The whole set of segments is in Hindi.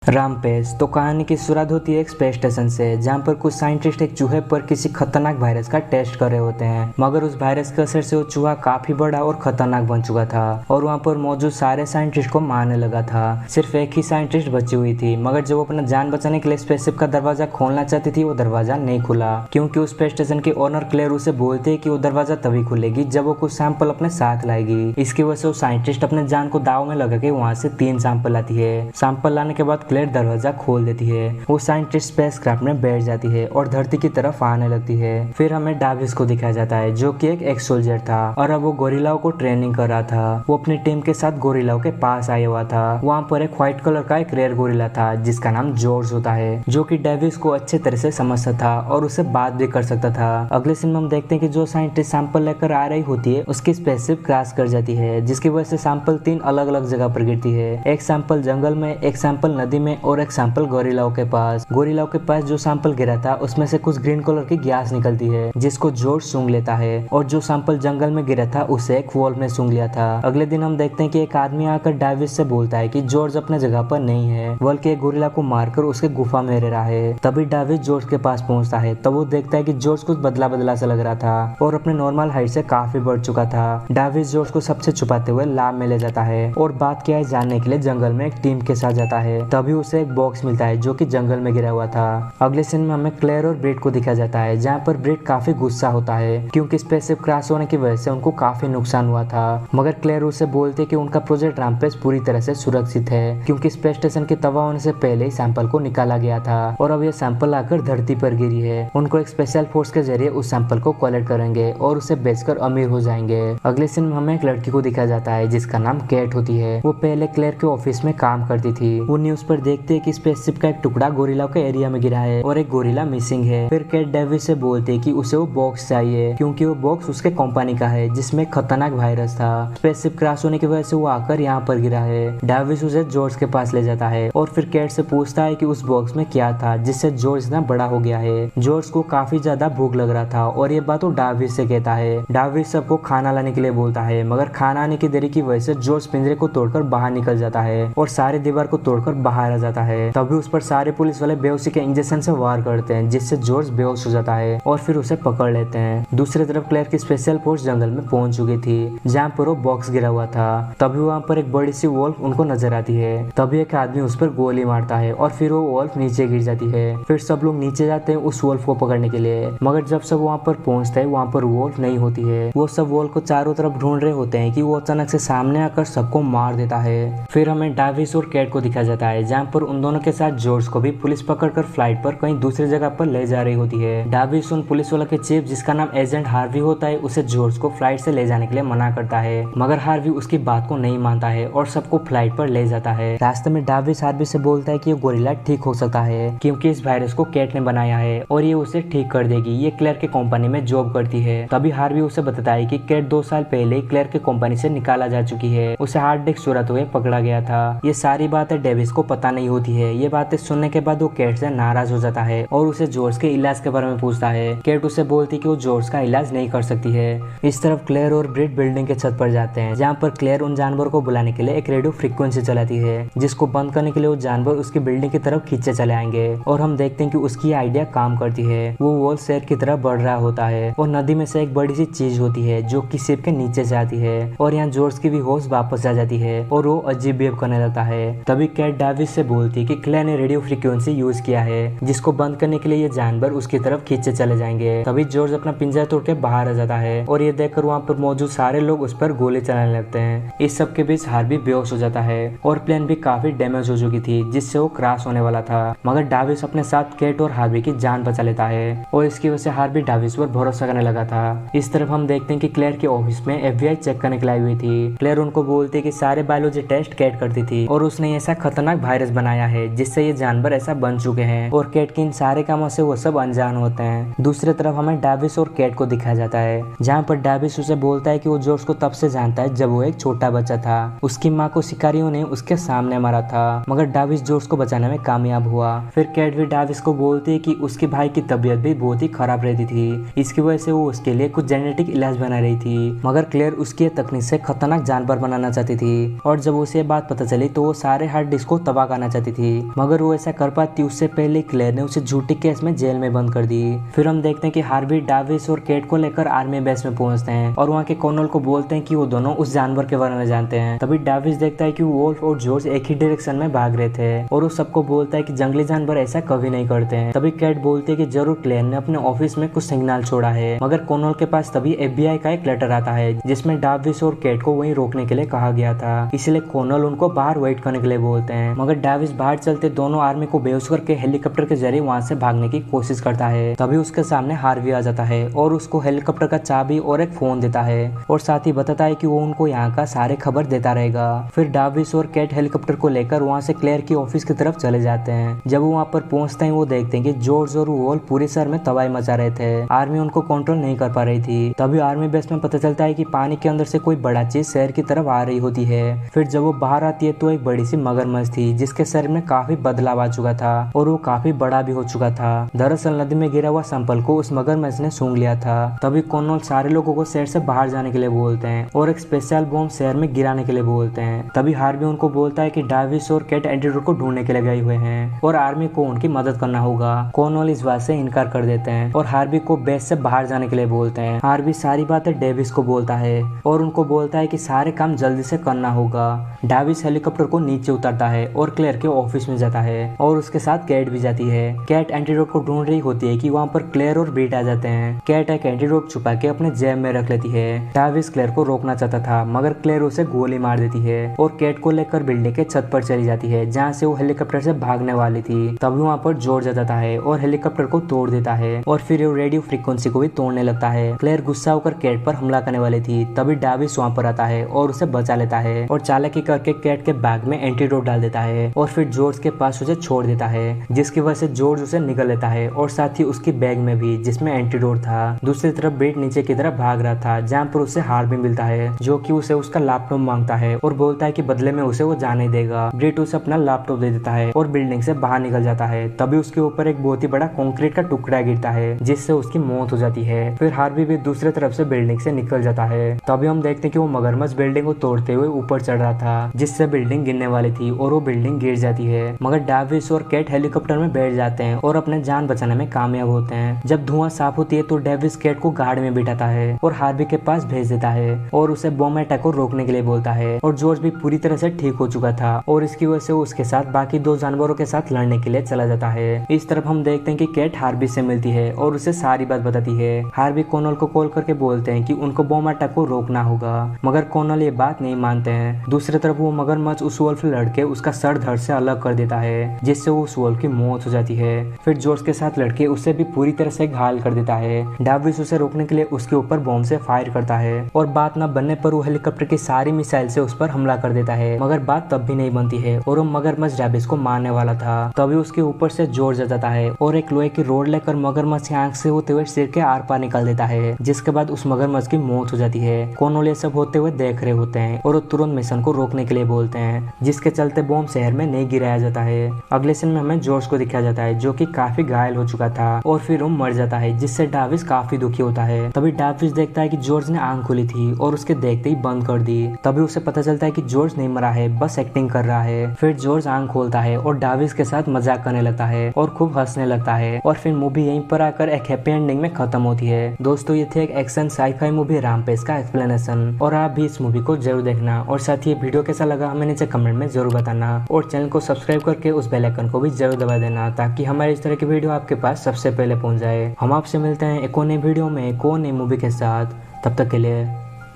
रामपेश। तो कहानी की शुरुआत होती है एक स्पेस स्टेशन से, जहाँ पर कुछ साइंटिस्ट एक चूहे पर किसी खतरनाक वायरस का टेस्ट कर रहे होते हैं। मगर उस वायरस के असर से वो चूहा काफी बड़ा और खतरनाक बन चुका था और वहाँ पर मौजूद सारे साइंटिस्ट को मारने लगा था। सिर्फ एक ही साइंटिस्ट बची हुई थी, मगर जब वो अपना जान बचाने के लिए स्पेसशिप का दरवाजा खोलना चाहती थी, वो दरवाजा नहीं खुला क्योंकि उस स्पेस स्टेशन के ओनर क्लेयर उसे बोलते हैं कि वो दरवाजा तभी खुलेगी जब वो कुछ सैंपल अपने साथ लाएगी। इसकी वजह से वो साइंटिस्ट अपने जान को दाव में लगा के वहाँ से 3 सैंपल लाती है। सैंपल लाने के बाद क्लेयर दरवाजा खोल देती है। वो साइंटिस्ट स्पेसक्राफ्ट में बैठ जाती है और धरती की तरफ आने लगती है। फिर हमें डाविस को दिखाया जाता है, जो कि एक एक्स सोल्जर था और अब वो गोरिल्लाओं को ट्रेनिंग कर रहा था। वो अपनी टीम के साथ गोरिल्लाओं के पास आया हुआ था। वहाँ पर एक व्हाइट कलर का एक रेयर गोरिल्ला था जिसका नाम जॉर्ज होता है, जो कि डेविस को अच्छे तरह से समझता था और उसे बात भी कर सकता था। अगले सीन में हम देखते हैं कि जो साइंटिस्ट सैंपल लेकर आ रही होती है उसकी स्पेसशिप क्रैश कर जाती है, जिसकी वजह से सैंपल 3 अलग अलग जगह पर गिरती है। एक सैंपल जंगल में, एक सैंपल नदी में और एक सैंपल गोरिल्लाओं के पास। गोरिल्लाओं के पास जो सैंपल गिरा था उसमें से कुछ ग्रीन कलर की गैस निकलती है जिसको जॉर्ज सूंघ लेता है, और जो सैंपल जंगल में गिरा था उसे एक वॉल्फ ने सूंघ लिया था। अगले दिन हम देखते हैं कि एक आदमी आकर डाविस से बोलता है कि जॉर्ज अपने जगह पर नहीं है, बल्कि एक गोरिल्ला को मारकर उसके गुफा में रह रहा है। तभी डाविस जॉर्ज के पास पहुंचता है। तब वो देखता है कि जॉर्ज कुछ बदला बदला सा लग रहा था और अपने नॉर्मल हाइट से काफी बढ़ चुका था। डाविस जॉर्ज को सबसे छुपाते हुए लैब में ले जाता है और बात क्या है जानने के लिए जंगल में एक टीम के साथ जाता है। तभी उसे एक बॉक्स मिलता है जो कि जंगल में गिरा हुआ था। अगले सीन में हमें क्लेयर और ब्रेड को दिखाया जाता है, जहाँ पर ब्रेड काफी गुस्सा होता है क्योंकि स्पेसशिप क्रैश होने की वजह से उनको काफी नुकसान हुआ था। मगर क्लेयर उसे बोलते कि उनका प्रोजेक्ट रामपेश पूरी तरह से सुरक्षित है क्योंकि स्पेस स्टेशन के तबाह होने से पहले ही सैंपल को निकाला गया था और अब यह सैंपल आकर धरती पर गिरी है। उनको एक स्पेशल फोर्स के जरिए उस सैंपल को कलेक्ट करेंगे और उसे बेचकर अमीर हो जाएंगे। अगले सीन में हमें एक लड़की को दिखाया जाता है जिसका नाम कैट होती है। वो पहले क्लेयर के ऑफिस में काम करती थी। वो न्यूज पर देखते है कि स्पेसशिप का एक टुकड़ा गोरिल्लाओं के एरिया में गिरा है और एक गोरिल्ला मिसिंग है। फिर कैट डेविस से बोलते है कि उसे वो बॉक्स चाहिए क्योंकि वो बॉक्स उसके कंपनी का है जिसमें खतरनाक वायरस था। स्पेसशिप क्रैश होने की वजह से वो आकर यहाँ पर गिरा है। डेविस उसे जॉर्ज के पास ले जाता है और फिर कैट से पूछता है कि उस बॉक्स में क्या था जिससे जॉर्ज इतना बड़ा हो गया है। जॉर्ज को काफी ज्यादा भूख लग रहा था और ये बात वो डेविस से कहता है। डेविस सबको खाना लाने के लिए बोलता है, मगर खाना आने की देरी की वजह से जॉर्ज पिंजरे को तोड़कर बाहर निकल जाता है और सारी दीवार को तोड़कर बाहर आ जाता है। तभी उस पर सारे पुलिस वाले बेहोशी के इंजेक्शन से वार करते हैं जिससे जॉर्ज बेहोश हो जाता है और फिर उसे पकड़ लेते हैं। दूसरी तरफ क्लेयर की स्पेशल फोर्स जंगल में पहुंच चुकी थी जहाँ पर वो बॉक्स गिरा हुआ था। तभी वहाँ पर एक बड़ी सी वॉल्फ उनको नजर आती है। तभी एक आदमी उस पर गोली मारता है और फिर वो वॉल्फ नीचे गिर जाती है। फिर सब लोग नीचे जाते हैं उस वॉल्फ को पकड़ने के लिए, मगर जब सब वहाँ पर पहुंचते हैं वहाँ पर वॉल्फ नहीं होती है। वो सब वॉल्फ को चारों तरफ ढूंढ रहे होते हैं कि वो अचानक से सामने आकर सबको मार देता है। फिर हमें डाविस और कैट को दिखाया जाता है जहाँ पर उन दोनों के साथ जॉर्ज को भी पुलिस पकड़कर फ्लाइट पर कहीं दूसरी जगह पर ले जा रही होती है। डाविस उन पुलिस वालों के चीफ जिसका नाम एजेंट हार्वी होता है उसे जॉर्ज को फ्लाइट से ले जाने के लिए मना करता है, मगर हार्वी उसकी बात को नहीं मानता है और सबको फ्लाइट पर ले जाता है। रास्ते में डाविस हार्वी से बोलता है कि ये गोरिल्ला ठीक हो सकता है क्योंकि इस वायरस को कैट ने बनाया है और ये उसे ठीक कर देगी। ये क्लेयर के कंपनी में जॉब करती है। तभी हार्वी उसे बताता है कि कैट 2 साल पहले ही क्लेयर के कंपनी से निकाला जा चुकी है, उसे हार्ट डिस्क सूरत हुए पकड़ा गया था। ये सारी बातें डेविस को पता नहीं होती है। ये बातें सुनने के बाद वो कैट से नाराज हो जाता है और उसे जॉर्ज के इलाज के बारे में पूछता है। कैट उसे बोलती है कि वो जॉर्ज का इलाज नहीं कर सकती है। इस तरफ क्लेयर और ब्रेड बिल्डिंग के छत पर जाते हैं जहाँ पर क्लेयर उन जानवर को बुलाने के लिए एक रेडियो फ्रीक्वेंसी चलाती है जिसको बंद करने के लिए वो जानवर उसकी बिल्डिंग की तरफ खींचे चले आएंगे और हम देखते हैं कि उसकी आइडिया काम करती है। वो वॉल शेर की तरफ बढ़ रहा होता है और नदी में से एक बड़ी सी चीज होती है जो कि शिप के नीचे से आती है और यहाँ जॉर्ज की भी होश वापस आ जाती है और वो अजीब बिहेव करने लगता है। तभी कैट डाविस से बोलती है कि क्लेयर ने रेडियो फ्रीक्वेंसी यूज किया है जिसको बंद करने के लिए ये जानवर उसकी तरफ खींचे चले जाएंगे। तभी जॉर्ज अपना पिंजरा तोड़ के बाहर आ जाता है और ये देखकर वहाँ पर मौजूद सारे लोग उस पर गोली चलाने लगते हैं। इस सब के बीच हार्वी बेहोश हो जाता है और प्लेन भी काफी डैमेज हो चुकी थी जिससे वो क्रैश होने वाला था, मगर डाविस अपने साथ कैट और हार्वी की जान बचा लेता है और इसकी वजह से हार्वी डाविस पर भरोसा करने लगा था। इस तरफ हम देखते हैं कि क्लेयर के ऑफिस में FBI चेक करने के लिए आई हुई थी। क्लेयर उनको बोलती है कि सारे बायोलॉजी टेस्ट कैट करती थी और उसने ऐसा खतरनाक वायरस बनाया है जिससे ये जानवर ऐसा बन चुके हैं और कैट के इन सारे कामों से वो सब अनजान होते हैं। दूसरी तरफ हमें डाविस और कैट को दिखाया जाता है जहाँ पर डाविस उसे बोलता है कि वो जॉर्ज को तब से जानता है जब वो एक छोटा बच्चा था। उसकी माँ को शिकारियों ने उसके सामने मारा था, मगर डाविस जॉर्ज को बचाने में कामयाब हुआ। फिर कैट भी डाविस को बोलती है कि उसके भाई की तबीयत भी बहुत ही खराब रहती थी, इसकी वजह से वो उसके लिए कुछ जेनेटिक इलाज बना रही थी, मगर क्लेयर उसकी तकनीक से खतरनाक जानवर बनाना चाहती थी और जब उसे बात पता चली तो वो सारे हार्ड डिस्क को तबाह पाना चाहती थी, मगर वो ऐसा कर पाती उससे पहले क्लेयर ने उसे झूठी केस में जेल में बंद कर दी। फिर हम देखते हैं कि हार्वी डाविस और केट को लेकर आर्मी बेस में पहुंचते हैं और वहाँ के कर्नल को बोलते हैं कि वो दोनों उस जानवर के बारे में जानते हैं। तभी डाविस देखता है कि वोल्फ और जॉर्ज एक ही डायरेक्शन में भाग रहे थे और वो सबको बोलता है कि जंगली जानवर ऐसा कभी नहीं करते हैं। तभी केट बोलती है कि जरूर क्लेयर ने अपने ऑफिस में कुछ सिग्नल छोड़ा है, मगर कर्नल के पास तभी FBI का एक लेटर आता है जिसमें डाविस और केट को वहीं रोकने के लिए कहा गया था, इसलिए कर्नल उनको बाहर वेट करने के लिए बोलते हैं। मगर डाविस बाहर चलते दोनों आर्मी को बेहोश करके हेलीकॉप्टर के जरिए वहाँ से भागने की कोशिश करता है। तभी उसके सामने हार्वी आ जाता है और उसको हेलीकॉप्टर का चाबी और एक फोन देता है और साथ ही बताता है कि वो उनको यहाँ का सारे खबर देता रहेगा। फिर डाविस और केट हेलीकॉप्टर को लेकर वहाँ से क्लेयर की ऑफिस की तरफ चले जाते हैं। जब वो वहाँ पर पहुँचते हैं वो देखते हैं कि जॉर्ज और वोल्फ पूरे शहर में तबाही मचा रहे थे, आर्मी उनको कंट्रोल नहीं कर पा रही थी। तभी आर्मी बेस में पता चलता है कि पानी के अंदर से कोई बड़ा चीज शहर की तरफ आ रही होती है। फिर जब वो बाहर आती है तो एक बड़ी सी मगरमच्छ थी जिसके शरीर में काफी बदलाव आ चुका था और वो काफी बड़ा भी हो चुका था। दरअसल नदी में गिरा हुआ सैंपल को उस मगरमच्छ ने सूंघ लिया था। तभी कर्नल सारे लोगों को शहर से बाहर जाने के लिए बोलते हैं और एक स्पेशल बॉम्ब शहर में गिराने के लिए बोलते हैं। तभी हार्वी उनको बोलता है कि डाविस और केट एंटीडोट को ढूंढने के लिए गए हुए हैं और आर्मी को उनकी मदद करना होगा। कर्नल इस बात से इनकार कर देते हैं और हार्वी को बेस से बाहर जाने के लिए बोलते हैं। हार्वी सारी बातें डेविस को बोलता है और उनको बोलता है कि सारे काम जल्दी से करना होगा। डाविस हेलीकॉप्टर को नीचे उतरता है और क्लेयर के ऑफिस में जाता है और उसके साथ कैट भी जाती है। कैट एंटीडोट को ढूंढ रही होती है कि वहाँ पर क्लेयर और बीट आ जाते हैं। कैट एक एंटीडोट छुपा के अपने जेब में रख लेती है। डाविस क्लेयर को रोकना चाहता था मगर क्लेयर उसे गोली मार देती है और कैट को लेकर बिल्डिंग के छत पर चली जाती है जहाँ से वो हेलीकॉप्टर से भागने वाली थी। तभी वहाँ पर जॉर्ज आ जाता है और हेलीकॉप्टर को तोड़ देता है और फिर वो रेडियो फ्रीक्वेंसी को भी तोड़ने लगता है। क्लेयर गुस्सा होकर कैट पर हमला करने वाली थी, तभी डाविस वहाँ पर आता है और उसे बचा लेता है और चालाकी करके कैट के बैग में एंटीडोट डाल देता है और फिर जॉर्ज के पास उसे छोड़ देता है, जिसकी वजह से जॉर्ज उसे निगल लेता है और साथ ही उसकी बैग में भी जिसमें एंटीडोट था। दूसरी तरफ बीट नीचे की तरफ भाग रहा था जहाँ पर उसे हार्वी मिलता है जो कि उसे उसका लैपटॉप मांगता है और बोलता है कि बदले में उसे वो जाने देगा। बीट उसे अपना लैपटॉप दे देता है और बिल्डिंग से बाहर निकल जाता है। तभी उसके ऊपर एक बहुत ही बड़ा कंक्रीट का टुकड़ा गिरता है जिससे उसकी मौत हो जाती है। फिर हार्वी भी दूसरी तरफ से बिल्डिंग से निकल जाता है। तभी हम देखते हैं कि वो मगरमच्छ बिल्डिंग को तोड़ते हुए ऊपर चढ़ रहा था जिससे बिल्डिंग गिरने वाली थी और वो बिल्डिंग गिर जाती है। मगर डाविस और केट हेलीकॉप्टर में बैठ जाते हैं और अपने जान बचाने में कामयाब होते हैं। जब धुआं साफ होती है तो डेविस केट को गाड़ी में बिठाता है और हार्वी के पास भेज देता है और उसे बॉम्ब अटैक को रोकने के लिए बोलता है। और जॉर्ज भी पूरी तरह से ठीक हो चुका था और इसकी वजह से उसके साथ बाकी दो जानवरों के साथ लड़ने के लिए चला जाता है। इस तरफ हम देखते हैं कि केट हार्वी से मिलती है और उसे सारी बात बताती है। हार्वी कर्नल को कॉल करके बोलते हैं कि उनको बॉम्ब अटैक को रोकना होगा, मगर कर्नल ये बात नहीं मानते हैं। दूसरी तरफ वो मगरमच्छ उस वोल्फ लड़के उसका सर धड़ से अलग कर देता है जिससे वो उस वोल्फ की मौत हो जाती है। फिर जॉर्ज के साथ लड़के उसे भी पूरी तरह से घायल कर देता है। डाविस उसे रोकने के लिए उसके ऊपर बॉम्ब से फायर करता है और बात न बनने पर वो हेलीकॉप्टर की सारी मिसाइल से उस पर हमला कर देता है, मगर बात तब भी नहीं बनती है और वो मगरमच्छ डाविस को मारने वाला था। तभी उसके ऊपर से जॉर्ज आ जाता है और एक लोहे की रोड लेकर मगरमच्छ की आंख से होते हुए सिर के आर पार निकाल देता है, जिसके बाद उस मगरमच्छ की मौत हो जाती है। कर्नल ये सब होते हुए देख रहे होते हैं और वो तुरंत मिशन को रोकने के लिए बोलते हैं, जिसके चलते बॉम्ब शहर में नहीं गिराया जाता है। अगले सीन में हमें जॉर्ज को दिखाया जाता है जो कि काफी घायल हो चुका था और फिर वो मर जाता है, जिससे डाविस काफी दुखी होता है। तभी डाविस देखता है कि जॉर्ज ने आंख खोली थी और उसके देखते ही बंद कर दी। तभी उसे पता चलता है कि जॉर्ज नहीं मरा है, बस एक्टिंग कर रहा है। फिर जॉर्ज आंख खोलता है और डाविस के साथ मजाक करने लगता है और खूब हंसने लगता है और फिर मूवी यहीं पर आकर एक हैप्पी एंडिंग में खत्म होती है। दोस्तों ये थी एक एक्शन साई-फाई मूवी रामपेश का एक्सप्लेनेशन और आप भी इस मूवी को जरूर देखना और साथ ही वीडियो कैसा लगा हमें नीचे कमेंट में जरूर बताना और चैनल को सब्सक्राइब करके उस बेल आइकन को भी जरूर दबा देना ताकि हमारे इस तरह की वीडियो आपके पास सबसे पहले पहुंच जाए। हम आपसे मिलते हैं एक और नई वीडियो में एक और नई मूवी के साथ, तब तक के लिए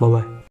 बाय बाय।